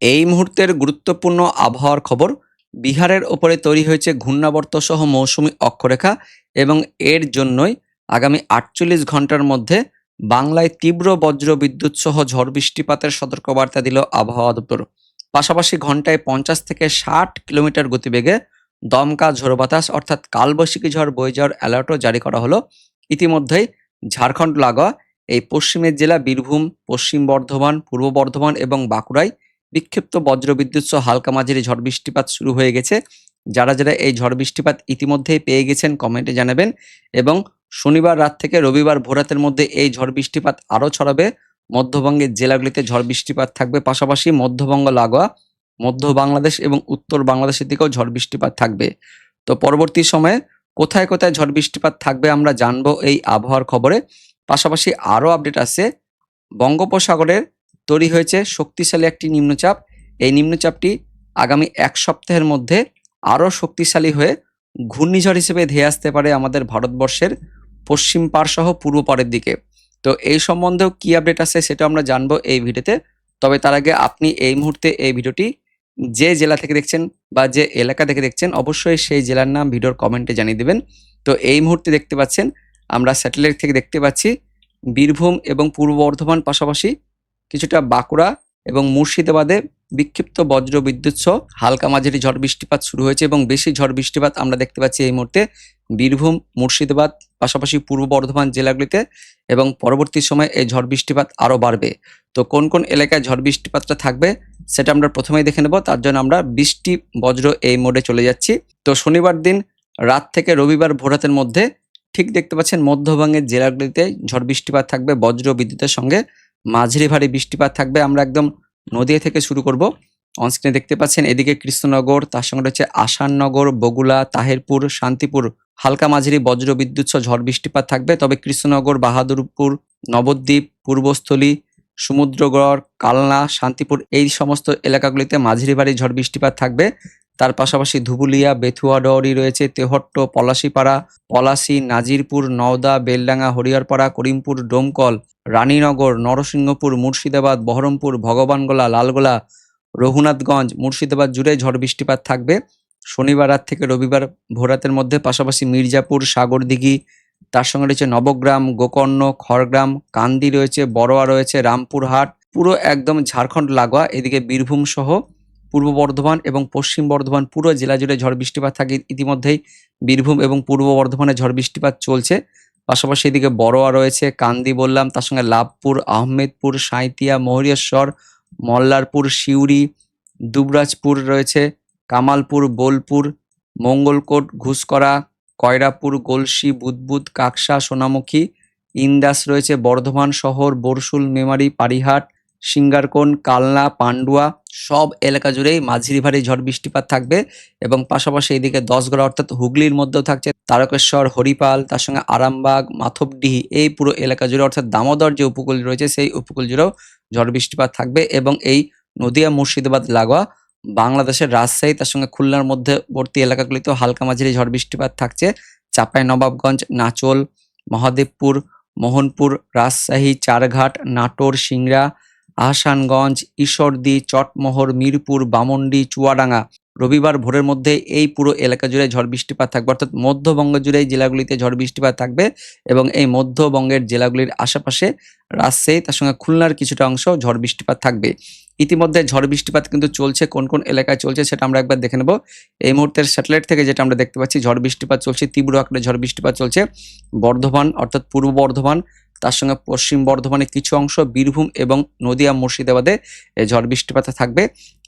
এই মুহূর্তের গুরুত্বপূর্ণ আবহাওয়ার খবর। বিহারের ওপরে তৈরি হয়েছে ঘূর্ণাবর্ত সহ মৌসুমী অক্ষরেখা এবং এর জন্যই আগামী ৪৮ ঘন্টার মধ্যে বাংলায় তীব্র বজ্র বিদ্যুৎ সহ ঝড় বৃষ্টিপাতের সতর্কবার্তা দিল আবহাওয়া দপ্তর। পাশাপাশি ঘন্টায় ৫০ থেকে ৬০ কিলোমিটার গতিবেগে দমকা ঝোড়ো বাতাস অর্থাৎ কালবৈশাখী ঝড় বয়ে যাওয়ার অ্যালার্টও জারি করা হলো। ইতিমধ্যেই ঝাড়খণ্ড লাগোয়া এই পশ্চিমের জেলা বীরভূম, পশ্চিম বর্ধমান, পূর্ব বর্ধমান এবং বাঁকুড়ায় বিক্ষিপ্ত বজ্রবিদ্যুৎ সহ হালকা মাঝারি ঝড় বৃষ্টিপাত শুরু হয়ে গেছে। যারা যারা এই ঝড় বৃষ্টিপাত ইতিমধ্যেই পেয়ে গেছেন কমেন্টে জানাবেন। এবং শনিবার রাত থেকে রবিবার ভোরাতের মধ্যে এই ঝড় বৃষ্টিপাত আরও ছড়াবে। মধ্যবঙ্গের জেলাগুলিতে ঝড় বৃষ্টিপাত থাকবে, পাশাপাশি মধ্যবঙ্গ লাগোয়া মধ্য বাংলাদেশ এবং উত্তর বাংলাদেশের দিকেও ঝড় বৃষ্টিপাত থাকবে। তো পরবর্তী সময়ে কোথায় কোথায় ঝড় বৃষ্টিপাত থাকবে আমরা জানবো এই আবহাওয়ার খবরে। পাশাপাশি আরও আপডেট আছে। বঙ্গোপসাগরের তৈরি হয়েছে শক্তিশালী একটি নিম্নচাপ। এই নিম্নচাপটি আগামী এক সপ্তাহের মধ্যে আরও শক্তিশালী হয়ে ঘূর্ণিঝড় হিসেবে ধেয়ে আসতে পারে আমাদের ভারতবর্ষের পশ্চিম পাড় সহ পূর্ব পাড়ের দিকে। তো এই সম্বন্ধেও কি আপডেট আছে সেটা আমরা জানবো এই ভিডিওতে। তবে তার আগে আপনি এই মুহূর্তে এই ভিডিওটি যে জেলা থেকে দেখছেন বা যে এলাকা থেকে দেখছেন অবশ্যই সেই জেলার নাম ভিডিওর কমেন্টে জানিয়ে দেবেন। তো এই মুহূর্তে দেখতে পাচ্ছেন আমরা স্যাটেলাইট থেকে দেখতে পাচ্ছি বীরভূম এবং পূর্ব বর্ধমান, পাশাপাশি কিছুটা বাঁকুড়া এবং মুর্শিদাবাদে বিক্ষিপ্ত বজ্র বিদ্যুৎ সহ হালকা মাঝারি ঝড় বৃষ্টিপাত শুরু হয়েছে এবং বেশি ঝড় বৃষ্টিপাত আমরা দেখতে পাচ্ছি এই মুহূর্তে বীরভূম, মুর্শিদাবাদ, পাশাপাশি পূর্ব বর্ধমান জেলাগুলিতে। এবং পরবর্তী সময়ে এই ঝড় বৃষ্টিপাত আরও বাড়বে। তো কোন কোন এলাকায় ঝড় বৃষ্টিপাতটা থাকবে সেটা আমরা প্রথমেই দেখে নেব। তার জন্য আমরা বৃষ্টি বজ্র এই মোডে চলে যাচ্ছি। তো শনিবার দিন রাত থেকে রবিবার ভোরাতের মধ্যে ঠিক দেখতে পাচ্ছেন মধ্যবঙ্গের জেলাগুলিতে ঝড় বৃষ্টিপাত থাকবে বজ্র বিদ্যুতের সঙ্গে। মাঝারি ভারী বৃষ্টিপাত থাকবে। আমরা একদম নদিয়া থেকে শুরু করব। অনস্ক্রিনে দেখতে পাচ্ছেন এদিকে কৃষ্ণনগর, তার সঙ্গে রয়েছে আসাননগর, বগুলা, তাহিরপুর, শান্তিপুর হালকা মাঝারি বজ্র বিদ্যুৎ সহ ঝড় বৃষ্টিপাত থাকবে। তবে কৃষ্ণনগর, বাহাদুরপুর, নবদ্বীপ, পূর্বস্থলী, সমুদ্রগড়, কালনা, শান্তিপুর এই সমস্ত এলাকাগুলিতে মাঝারি ভারী ঝড় বৃষ্টিপাত থাকবে। তার পাশাপাশি ধুবুলিয়া, বেথুয়াডহরি রয়েছে, তেহট্ট, পলাশীপাড়া, পলাশী, নাজিরপুর, নওদা, বেলডাঙ্গা, হরিহরপাড়া, করিমপুর, ডোমকল, রানীনগর, নরসিংহপুর, মুর্শিদাবাদ, বহরমপুর, ভগবানগোলা, লালগোলা, রঘুনাথগঞ্জ, মুর্শিদাবাদ জুড়ে ঝড় বৃষ্টিপাত থাকবে শনিবার রাত থেকে রবিবার ভোরাতের মধ্যে। পাশাপাশি মির্জাপুর, সাগরদিঘি, তার সঙ্গে রয়েছে নবগ্রাম, গোকর্ণ, খড়গ্রাম, কান্দি রয়েছে, বড়োয়া রয়েছে, রামপুরহাট, পুরো একদম ঝাড়খণ্ড লাগোয়া এদিকে বীরভূম সহ পূর্ব বর্ধমান এবং পশ্চিম বর্ধমান পুরো জেলা জুড়ে ঝড় বৃষ্টিপাত থাকে। ইতিমধ্যেই বীরভূম এবং পূর্ব বর্ধমানে ঝড় বৃষ্টিপাত চলছে। পাশাপাশি এদিকে বড়োয়া রয়েছে, কান্দি বললাম, তার সঙ্গে লাভপুর, আহমেদপুর, সাঁইতিয়া, মহরিয়েশ্বর, মল্লারপুর, সিউড়ি, দুবরাজপুর রয়েছে, কামালপুর, বোলপুর, মঙ্গলকোট, ঘুষকরা, কয়রাপুর, গলসি, বুদবুদ, কাকসা, সোনামুখী, ইন্দাস রয়েছে, বর্ধমান শহর, বরশুল, মেমারি, পারিহাট, সিঙ্গারকোন, কালনা, পান্ডুয়া সব এলাকা জুড়েই মাঝারি ভারী ঝড় বৃষ্টিপাত থাকবে। এবং পাশাপাশি এদিকে ১০গড়া অর্থাৎ হুগলির মধ্যেও থাকছে তারকেশ্বর, হরিপাল, তার সঙ্গে আরামবাগ, মাধবডিহি এই পুরো এলাকা জুড়ে অর্থাৎ দামোদর যে উপকূল রয়েছে সেই উপকূল জুড়েও ঝড় বৃষ্টিপাত থাকবে। এবং এই নদিয়া, মুর্শিদাবাদ লাগোয়া বাংলাদেশের রাজশাহী, তার সঙ্গে খুলনার মধ্যবর্তী এলাকাগুলিতেও হালকা মাঝারি ঝড় বৃষ্টিপাত থাকছে। চাঁপাইনবাবগঞ্জ, নাচোল, মহাদেবপুর, মোহনপুর, রাজশাহী, চারঘাট, নাটোর, সিংড়া, আহসানগঞ্জ, ঈশ্বরদী, চটমোহর, মিরপুর, বামন্ডি, চুয়াডাঙ্গা রবিবার ভোরের মধ্যে এই পুরো এলাকা জুড়ে ঝড় বৃষ্টিপাত থাকবে। অর্থাৎ মধ্যবঙ্গ জুড়ে এই জেলাগুলিতে ঝড় বৃষ্টিপাত থাকবে। এবং এই মধ্যবঙ্গের জেলাগুলির আশেপাশে রাজশাহী, তার সঙ্গে খুলনার কিছুটা অংশ ঝড় বৃষ্টিপাত থাকবে। ইতিমধ্যে ঝড় বৃষ্টিপাত কিন্তু চলছে। কোন কোন এলাকায় চলছে সেটা আমরা একবার দেখে নেব। এই মুহূর্তের স্যাটেলাইট থেকে যেটা আমরা দেখতে পাচ্ছি ঝড় বৃষ্টিপাত চলছে, তীব্র আকারে ঝড় বৃষ্টিপাত চলছে বর্ধমান অর্থাৎ পূর্ব বর্ধমান, তার সঙ্গে পশ্চিম বর্ধমানের কিছু অংশ, বীরভূম এবং নদিয়া, মুর্শিদাবাদে ঝড় বৃষ্টিপাত থাকবে।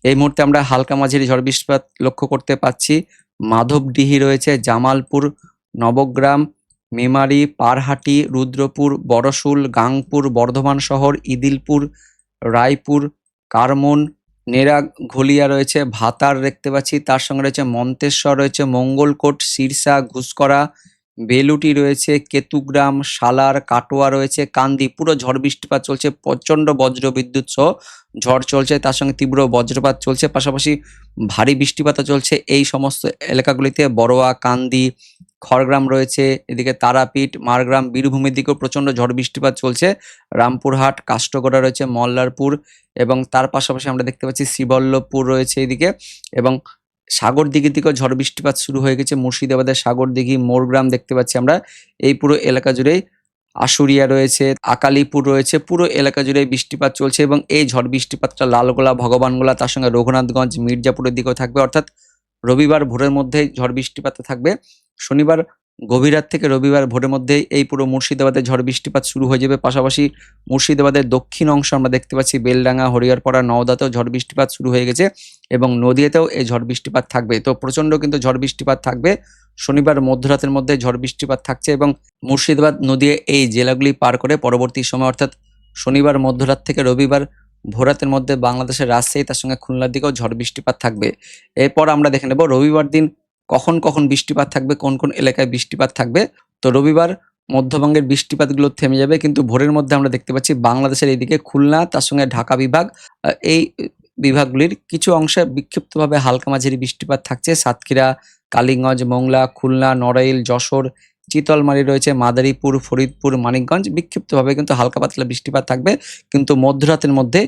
এই মুহূর্তে আমরা হালকা মাঝারি ঝড় বৃষ্টিপাত লক্ষ্য করতে পাচ্ছি। মাধবডিহি রয়েছে, জামালপুর, নবগ্রাম, মেমারি, পারহাটি, রুদ্রপুর, বড়শুল, গাংপুর, বর্ধমান শহর, ইদিলপুর, রায়পুর, কারমন, নেরা, ঘলিয়া রয়েছে, ভাতার দেখতে পাচ্ছি, তার সঙ্গে রয়েছে মন্তেশ্বর রয়েছে, মঙ্গলকোট, সিরসা, ঘুষকরা, বেলুটি রয়েছে, কেতুগ্রাম, সালার, কাটোয়া রয়েছে, কান্দি পুরো ঝড় বৃষ্টিপাত চলছে। প্রচণ্ড বজ্র বিদ্যুৎ সহ ঝড় চলছে, তার সঙ্গে তীব্র বজ্রপাত চলছে, পাশাপাশি ভারী বৃষ্টিপাতও চলছে এই সমস্ত এলাকাগুলিতে। বড়োয়া, কান্দি, খড়গ্রাম রয়েছে, এদিকে তারাপীঠ, মারগ্রাম, বীরভূমের দিকেও প্রচণ্ড ঝড় বৃষ্টিপাত চলছে। রামপুরহাট, কাষ্টগড়া রয়েছে, মল্লারপুর এবং তার পাশাপাশি আমরা দেখতে পাচ্ছি শ্রীবল্লভপুর রয়েছে এদিকে, এবং সাগরদিঘির দিকেও ঝড় বৃষ্টিপাত শুরু হয়ে গেছে। মুর্শিদাবাদের সাগরদিঘি, মোরগ্রাম দেখতে পাচ্ছি আমরা। এই পুরো এলাকা জুড়েই আশুলিয়া রয়েছে, আকালিপুর রয়েছে, পুরো এলাকা জুড়ে বৃষ্টিপাত চলছে এবং এই ঝড় বৃষ্টিপাতটা লালগোলা, ভগবানগোলা, তার সঙ্গে রঘুনাথগঞ্জ, মির্জাপুরের দিকেও থাকবে। অর্থাৎ রবিবার ভোরের মধ্যেই ঝড় বৃষ্টিপাত থাকবে। শনিবার গভীর রাত থেকে রবিবার ভোরের মধ্যেই এই পুরো মুর্শিদাবাদে ঝড় বৃষ্টিপাত শুরু হয়ে যাবে। পাশাপাশি মুর্শিদাবাদের দক্ষিণ অংশ আমরা দেখতে পাচ্ছি বেলডাঙ্গা, হরিহরপাড়া, নওদাতেও ঝড় বৃষ্টিপাত শুরু হয়ে গেছে এবং নদীয়াতেও এই ঝড় বৃষ্টিপাত থাকবে। তো প্রচণ্ড কিন্তু ঝড় বৃষ্টিপাত থাকবে। শনিবার মধ্যরাতের মধ্যে ঝড় বৃষ্টিপাত থাকছে এবং মুর্শিদাবাদ, নদীয়া এই জেলাগুলি পার করে পরবর্তী সময় অর্থাৎ শনিবার মধ্যরাত থেকে রবিবার ভোরাতের মধ্যে বাংলাদেশের রাজশাহী, তার সঙ্গে খুলনার দিকেও ঝড় বৃষ্টিপাত থাকবে। এরপর আমরা দেখে নেব রবিবার দিন কখন কখন বৃষ্টিপাত থাকবে, কোন কোন এলাকায় বৃষ্টিপাত থাকবে। তো রবিবার মধ্যবঙ্গের বৃষ্টিপাতগুলো থেমে যাবে, কিন্তু ভোরের মধ্যে আমরা দেখতে পাচ্ছি বাংলাদেশের এইদিকে খুলনা, তার সঙ্গে ঢাকা বিভাগ, এই বিভাগগুলির কিছু অংশে বিক্ষিপ্তভাবে হালকা মাঝারি বৃষ্টিপাত থাকছে। সাতক্ষীরা, কালিগঞ্জ, মোংলা, খুলনা, নড়াইল, যশোর, চিতলমারি রয়েছে, মাদারীপুর, ফরিদপুর, মানিকগঞ্জ বিক্ষিপ্তভাবে কিন্তু হালকা পাতলা বৃষ্টিপাত থাকবে। কিন্তু মধ্যরাতের মধ্যে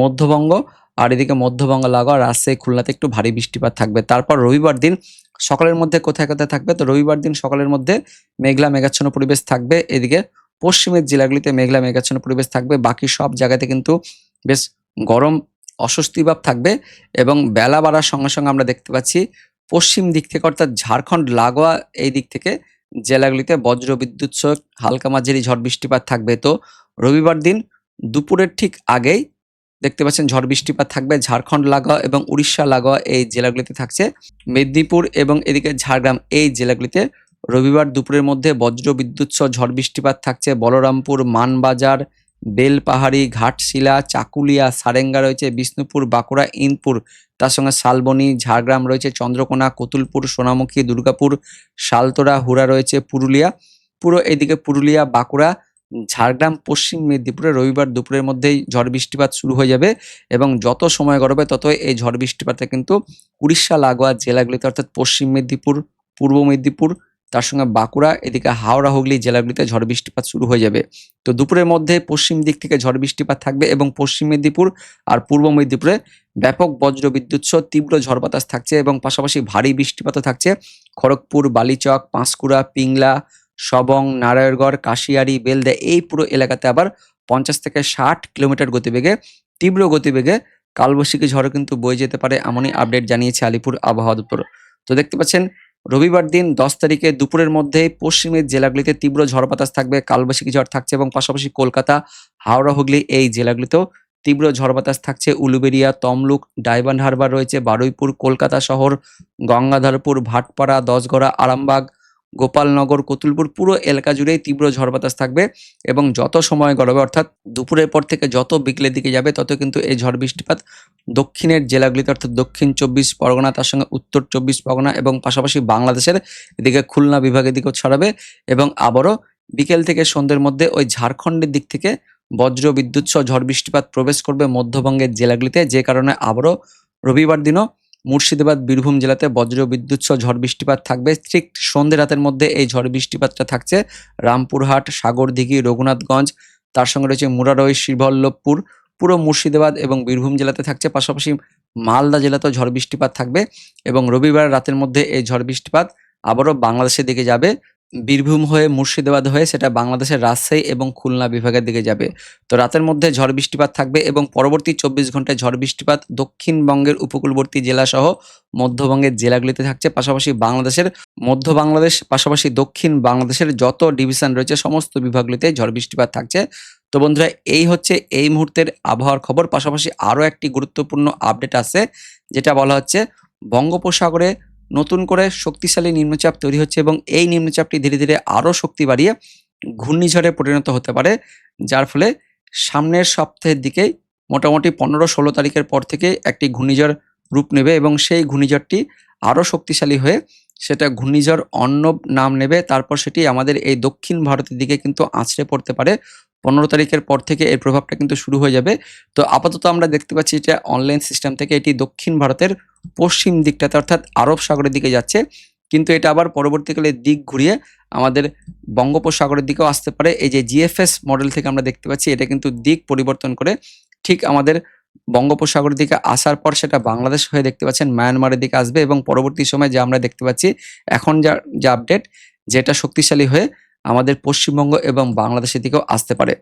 মধ্যবঙ্গ আর এদিকে মধ্যবঙ্গ লাগোয়া রাজশাহী, খুলনাতে একটু ভারী বৃষ্টিপাত থাকবে। তারপর রবিবার দিন সকালের মধ্যে কোথায় কোথায় থাকবে, তো রবিবার দিন সকালের মধ্যে মেঘলা মেঘাচ্ছন্ন পরিবেশ থাকবে। এদিকে পশ্চিমের জেলাগুলিতে মেঘলা মেঘাচ্ছন্ন পরিবেশ থাকবে। বাকি সব জায়গাতে কিন্তু বেশ গরম অস্বস্তিভাব থাকবে এবং বেলা বাড়ার সঙ্গে সঙ্গে আমরা দেখতে পাচ্ছি পশ্চিম দিক থেকে অর্থাৎ ঝাড়খণ্ড লাগোয়া এই দিক থেকে জেলাগুলিতে বজ্র বিদ্যুৎ সহ হালকা মাঝারি ঝড় বৃষ্টিপাত থাকবে। তো রবিবার দিন দুপুরের ঠিক আগেই দেখতে পাচ্ছেন ঝড় বৃষ্টিপাত থাকবে ঝাড়খণ্ড লাগোয়া এবং উড়িষ্যা লাগোয়া এই জেলাগুলিতে থাকছে। মেদিনীপুর এবং এদিকে ঝাড়গ্রাম এই জেলাগুলিতে রবিবার দুপুরের মধ্যে বজ্র বিদ্যুৎ সহ ঝড় বৃষ্টিপাত থাকছে। বলরামপুর, মানবাজার, বেলপাহাড়ি, ঘাটশিলা, চাকুলিয়া, সারেঙ্গা রয়েছে, বিষ্ণুপুর, বাঁকুড়া, ইনপুর, তার সঙ্গে শালবনী, ঝাড়গ্রাম রয়েছে, চন্দ্রকোনা, কতুলপুর, সোনামুখী, দুর্গাপুর, শালতোরা, হুড়া রয়েছে, পুরুলিয়া, পুরো এদিকে পুরুলিয়া, বাঁকুড়া, ঝাড়গ্রাম, পশ্চিম মেদিনীপুরে রবিবার দুপুরের মধ্যেই ঝড় বৃষ্টিপাত শুরু হয়ে যাবে এবং যত সময় গড়াবে ততই এই ঝড় বৃষ্টিপাতে কিন্তু উড়িষ্যা লাগোয়া জেলাগুলিতে অর্থাৎ পশ্চিম মেদিনীপুর, পূর্ব মেদিনীপুর, তার সঙ্গে বাঁকুড়া, এদিকে হাওড়া, হুগলি জেলাগুলিতে ঝড় বৃষ্টিপাত শুরু হয়ে যাবে। তো দুপুরের মধ্যে পশ্চিম দিক থেকে ঝড় বৃষ্টিপাত থাকবে এবং পশ্চিম মেদিনীপুর আর পূর্ব মেদিনীপুরে ব্যাপক বজ্র বিদ্যুৎ সহ তীব্র ঝড় বাতাস থাকছে এবং পাশাপাশি ভারী বৃষ্টিপাতও থাকছে। খড়গপুর, বালিচক, পাঁশকুড়া, পিংলা, সবং, নারায়ণগড়, কাশিয়াড়ি, বেলদা এই পুরো এলাকাতে আবার 50 থেকে 60 কিলোমিটার গতিবেগে তীব্র গতিবেগে কালবৈশাখী ঝড়ও কিন্তু বয়ে যেতে পারে, এমনই আপডেট জানিয়েছে আলিপুর আবহাওয়া দপ্তর। তো দেখতে পাচ্ছেন রবিবার দিন 10 তারিখে দুপুরের মধ্যে পশ্চিমের জেলাগুলিতে তীব্র ঝড় বাতাস থাকবে, কালবৈশাখী ঝড় থাকছে এবং পাশাপাশি কলকাতা, হাওড়া, হুগলি এই জেলাগুলিতেও তীব্র ঝড় বাতাস থাকছে। উলুবেড়িয়া, তমলুক, ডায়মন্ড হারবার রয়েছে, বারুইপুর, কলকাতা শহর, গঙ্গাধরপুর, ভাটপাড়া, দশগড়া, আরামবাগ, গোপালনগর, কতুলপুর পুরো এলাকা জুড়েই তীব্র ঝড় বাতাস থাকবে এবং যত সময় গড়াবে অর্থাৎ দুপুরের পর থেকে যত বিকেলের দিকে যাবে তত কিন্তু এই ঝড় বৃষ্টিপাত দক্ষিণের জেলাগুলিতে অর্থাৎ দক্ষিণ 24 পরগনা, তার সঙ্গে উত্তর 24 পরগনা এবং পাশাপাশি বাংলাদেশের এদিকে খুলনা বিভাগের দিকেও ছড়াবে এবং আবারও বিকেল থেকে সন্ধ্যের মধ্যে ওই ঝাড়খণ্ডের দিক থেকে বজ্র বিদ্যুৎ সহ ঝড় বৃষ্টিপাত প্রবেশ করবে মধ্যবঙ্গের জেলাগুলিতে, যে কারণে আবারও রবিবার দিনও মুর্শিদাবাদ, বীরভূম জেলাতে বজ্র বিদ্যুৎ সহ ঝড় বৃষ্টিপাত থাকবে। ঠিক সন্ধ্যে রাতের মধ্যে এই ঝড় বৃষ্টিপাতটা থাকছে রামপুরহাট, সাগরদিঘি, রঘুনাথগঞ্জ, তার সঙ্গে রয়েছে মুরারই, শ্রীবল্লভপুর, পুরো মুর্শিদাবাদ এবং বীরভূম জেলাতে থাকছে। পাশাপাশি মালদা জেলাতেও ঝড় বৃষ্টিপাত থাকবে এবং রবিবার রাতের মধ্যে এই ঝড় বৃষ্টিপাত আবারও বাংলাদেশের দিকে যাবে। বীরভূম হয়ে মুর্শিদাবাদ হয়ে সেটা বাংলাদেশের রাজশাহী এবং খুলনা বিভাগের দিকে যাবে। তো রাতের মধ্যে ঝড় বৃষ্টিপাত থাকবে এবং পরবর্তী 24 ঘন্টায় ঝড় বৃষ্টিপাত দক্ষিণবঙ্গের উপকূলবর্তী জেলা সহ মধ্যবঙ্গের জেলাগুলিতে থাকছে। পাশাপাশি বাংলাদেশের মধ্য বাংলাদেশ, পাশাপাশি দক্ষিণ বাংলাদেশের যত ডিভিশন রয়েছে সমস্ত বিভাগগুলিতে ঝড় বৃষ্টিপাত থাকছে। তো বন্ধুরা, এই হচ্ছে এই মুহূর্তের আবহাওয়ার খবর। পাশাপাশি আরও একটি গুরুত্বপূর্ণ আপডেট আছে, যেটা বলা হচ্ছে বঙ্গোপসাগরে নতুন করে শক্তিশালী নিম্নচাপ তৈরি হচ্ছে এবং এই নিম্নচাপটি ধীরে ধীরে আরও শক্তি বাড়িয়ে ঘূর্ণিঝড়ে পরিণত হতে পারে, যার ফলে সামনের সপ্তাহের দিকে মোটামুটি 15-16 তারিখের পর থেকে একটি ঘূর্ণিঝড় রূপ নেবে এবং সেই ঘূর্ণিঝড়টি আরও শক্তিশালী হয়ে সেটা ঘূর্ণিঝড় অর্ণব নাম নেবে। তারপর সেটি আমাদের এই দক্ষিণ ভারতের দিকে কিন্তু আছড়ে পড়তে পারে। 15 তারিখের পর থেকে এর প্রভাবটা কিন্তু শুরু হয়ে যাবে। তো আপাতত আমরা দেখতে পাচ্ছি এটা অনলাইন সিস্টেম থেকে এটি দক্ষিণ ভারতের পশ্চিম দিকটাতে অর্থাৎ আরব সাগরের দিকে যাচ্ছে কিন্তু এটা আবার পরবর্তীকালে দিক ঘুরিয়ে আমাদের বঙ্গোপসাগরের দিকেও আসতে পারে। এই যে জিএফএস মডেল থেকে আমরা দেখতে পাচ্ছি এটা কিন্তু দিক পরিবর্তন করে ঠিক আমাদের বঙ্গোপসাগরের দিকে আসার পর সেটা বাংলাদেশ হয়ে দেখতে পাচ্ছেন মায়ানমারের দিকে আসবে এবং পরবর্তী সময়ে যে আমরা দেখতে পাচ্ছি এখন যা আপডেট যেটা শক্তিশালী হয়ে আমাদের পশ্চিমবঙ্গ এবং বাংলাদেশের দিকেও আসতে পারে।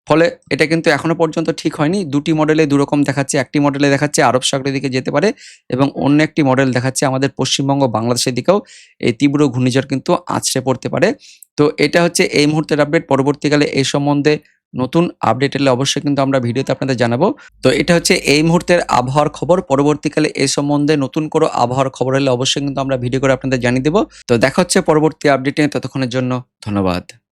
ফলে এটা কিন্তু এখনো পর্যন্ত ঠিক হয়নি। দুটি মডেলে দুরকম দেখাচ্ছে। একটি মডেলে দেখাচ্ছে আরব সাগরের দিকে যেতে পারে এবং অন্য একটি মডেল দেখাচ্ছে আমাদের পশ্চিমবঙ্গ বাংলাদেশের দিকেও এই তীব্র ঘূর্ণিঝড় কিন্তু আছড়ে পড়তে পারে। তো এটা হচ্ছে এই মুহূর্তের আপডেট। পরবর্তীকালে এই সম্বন্ধে নতুন আপডেট এলে অবশ্যই কিন্তু আমরা ভিডিওতে আপনাদের জানাবো। তো এটা হচ্ছে এই মুহূর্তের আবহাওয়ার খবর। পরবর্তীকালে এই সম্বন্ধে নতুন কোনো আবহাওয়ার খবর এলে অবশ্যই কিন্তু আমরা ভিডিও করে আপনাদের জানিয়ে দেব। তো দেখা হচ্ছে পরবর্তী আপডেটে। ততক্ষণের জন্য ধন্যবাদ।